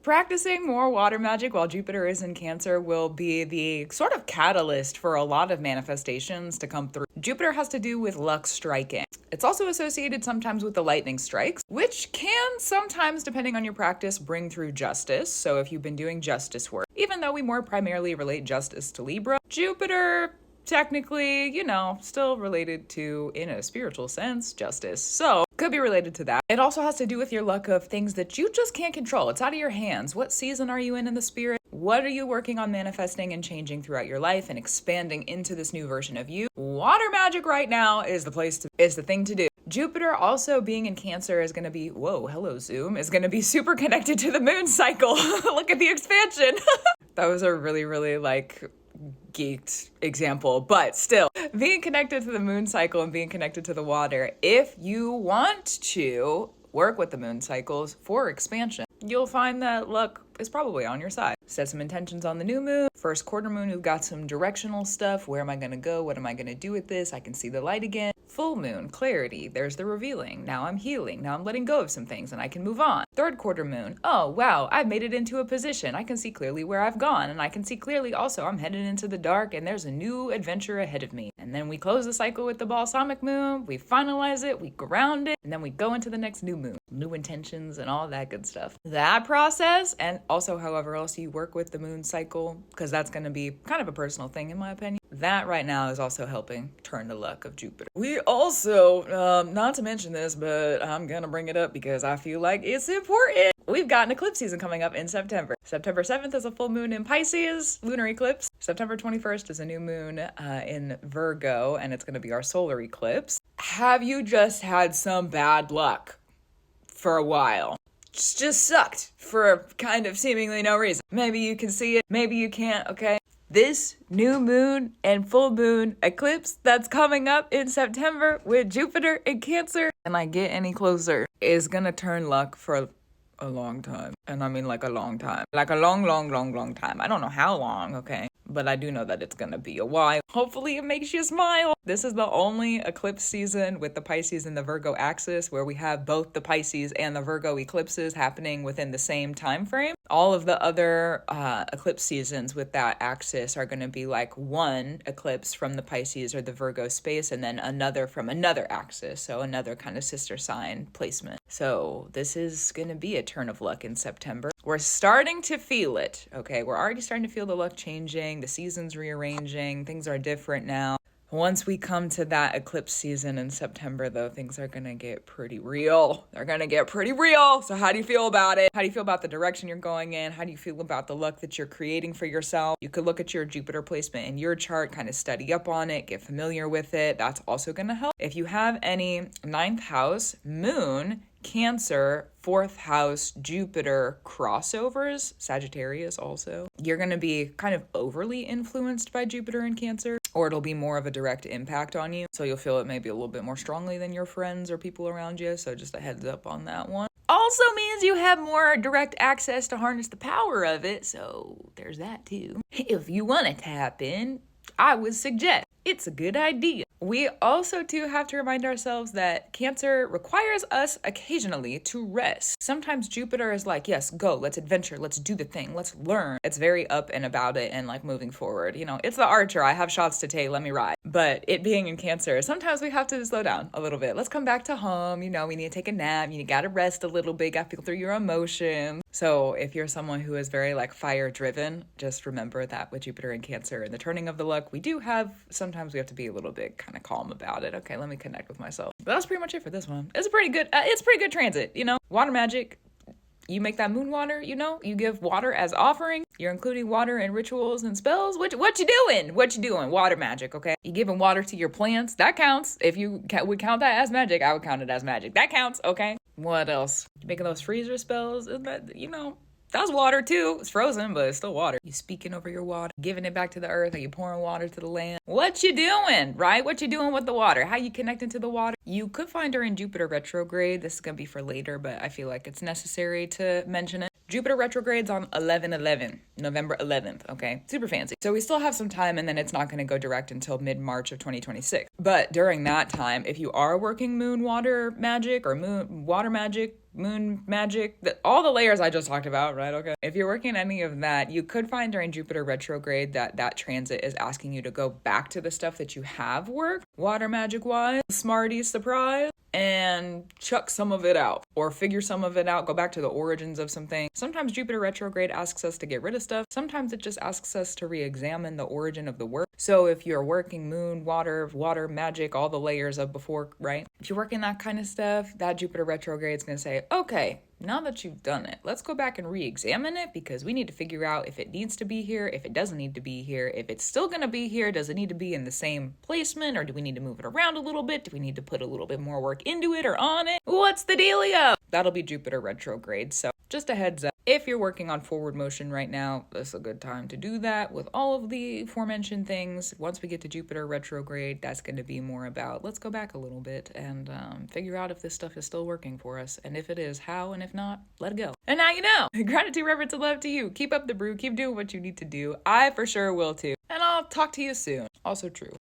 Practicing more water magic while Jupiter is in Cancer will be the sort of catalyst for a lot of manifestations to come through. Jupiter has to do with luck striking. It's also associated sometimes with the lightning strikes, which can sometimes, depending on your practice, bring through justice. So if you've been doing justice work, even though we more primarily relate justice to Libra, Jupiter technically, still related to, in a spiritual sense, justice. So could be related to that. It also has to do with your luck of things that you just can't control. It's out of your hands. What season are you in the spirit? What are you working on manifesting and changing throughout your life and expanding into this new version of you? Water magic right now is the thing to do. Jupiter also being in Cancer is going to be, whoa, hello Zoom, is going to be super connected to the moon cycle. Look at the expansion. That was a really, really geeked example, but still, being connected to the moon cycle and being connected to the water, if you want to work with the moon cycles for expansion, you'll find that luck is probably on your side. Set some intentions on the new moon. First quarter moon, we've got some directional stuff. Where am I going to go? What am I going to do with this? I can see the light again. Full moon, clarity. There's the revealing. Now I'm healing. Now I'm letting go of some things and I can move on. Third quarter moon. Oh, wow. I've made it into a position. I can see clearly where I've gone. And I can see clearly also I'm headed into the dark and there's a new adventure ahead of me. And then we close the cycle with the balsamic moon. We finalize it. We ground it. And then we go into the next new moon. New intentions and all that good stuff. That process, and also however else you work with the moon cycle, because that's going to be kind of a personal thing in my opinion, that right now is also helping turn the luck of Jupiter. We also, not to mention this, but I'm going to bring it up because I feel like it's important. We've got an eclipse season coming up in September. September 7th is a full moon in Pisces, lunar eclipse. September 21st is a new moon in Virgo, and it's going to be our solar eclipse. Have you just had some bad luck for a while? Just sucked for kind of seemingly no reason. Maybe you can see it, maybe you can't, okay? This new moon and full moon eclipse that's coming up in September with Jupiter in Cancer, and I get any closer, is gonna turn luck for a long time. And I mean like a long time. Like a long time. I don't know how long, okay? But I do know that it's gonna be a while. Hopefully it makes you smile. This is the only eclipse season with the Pisces and the Virgo axis where we have both the Pisces and the Virgo eclipses happening within the same time frame. All of the other eclipse seasons with that axis are going to be like one eclipse from the Pisces or the Virgo space and then another from another axis, so another kind of sister sign placement. So this is going to be a turn of luck in September. We're starting to feel it, okay? We're already starting to feel the luck changing, the seasons rearranging, things are different now. Once we come to that eclipse season in September, though, things are going to get pretty real. They're going to get pretty real. So how do you feel about it? How do you feel about the direction you're going in? How do you feel about the luck that you're creating for yourself? You could look at your Jupiter placement in your chart, kind of study up on it, get familiar with it. That's also going to help. If you have any 9th house, moon, Cancer, 4th house, Jupiter crossovers, Sagittarius also, you're going to be kind of overly influenced by Jupiter in Cancer, or it'll be more of a direct impact on you. So you'll feel it maybe a little bit more strongly than your friends or people around you. So just a heads up on that one. Also means you have more direct access to harness the power of it. So there's that too. If you want to tap in, I would suggest it's a good idea. We also too have to remind ourselves that Cancer requires us occasionally to rest. Sometimes Jupiter is like, yes, go, let's adventure, let's do the thing, let's learn. It's very up and about it and like moving forward. It's the archer, I have shots to take, let me ride. But it being in Cancer, sometimes we have to slow down a little bit. Let's come back to home, we need to take a nap, you gotta rest a little bit, gotta feel through your emotions. So if you're someone who is very like fire driven, just remember that with Jupiter in Cancer and the turning of the luck, sometimes we have to be a little bit kind of calm about it. Okay, let me connect with myself. But that's pretty much it for this one. It's a pretty good transit, Water magic, you make that moon water, you give water as offering. You're including water in rituals and spells. What you doing? Water magic, okay? You giving water to your plants. That counts. If you would count that as magic, I would count it as magic. That counts, okay? What else? You making those freezer spells? That's water too. It's frozen, but it's still water. You speaking over your water, giving it back to the earth. Are you pouring water to the land? What you doing, right? What you doing with the water? How you connecting to the water? You could find her in Jupiter retrograde. This is going to be for later, but I feel like it's necessary to mention it. Jupiter retrograde's on 11/11, November 11th, okay? Super fancy. So we still have some time, and then it's not going to go direct until mid-March of 2026. But during that time, if you are working moon water magic or moon water magic, moon magic, all the layers I just talked about, right? Okay. If you're working any of that, you could find during Jupiter retrograde that transit is asking you to go back to the stuff that you have worked, water magic wise, smarty surprise, and chuck some of it out or figure some of it out, go back to the origins of something. Sometimes Jupiter retrograde asks us to get rid of stuff. Sometimes it just asks us to re-examine the origin of the work. So if you're working moon, water magic, all the layers of before, right? If you're working that kind of stuff, that Jupiter retrograde is going to say, okay, now that you've done it, let's go back and re-examine it because we need to figure out if it needs to be here, if it doesn't need to be here, if it's still going to be here, does it need to be in the same placement, or do we need to move it around a little bit? Do we need to put a little bit more work into it or on it? What's the dealio? That'll be Jupiter retrograde. So just a heads up, if you're working on forward motion right now, this is a good time to do that with all of the aforementioned things. Once we get to Jupiter retrograde, that's going to be more about let's go back a little bit and figure out if this stuff is still working for us. And if it is, how, and if not, let it go. And now you know. Gratitude, reverence, and love to you. Keep up the brew. Keep doing what you need to do. I for sure will too. And I'll talk to you soon. Also true.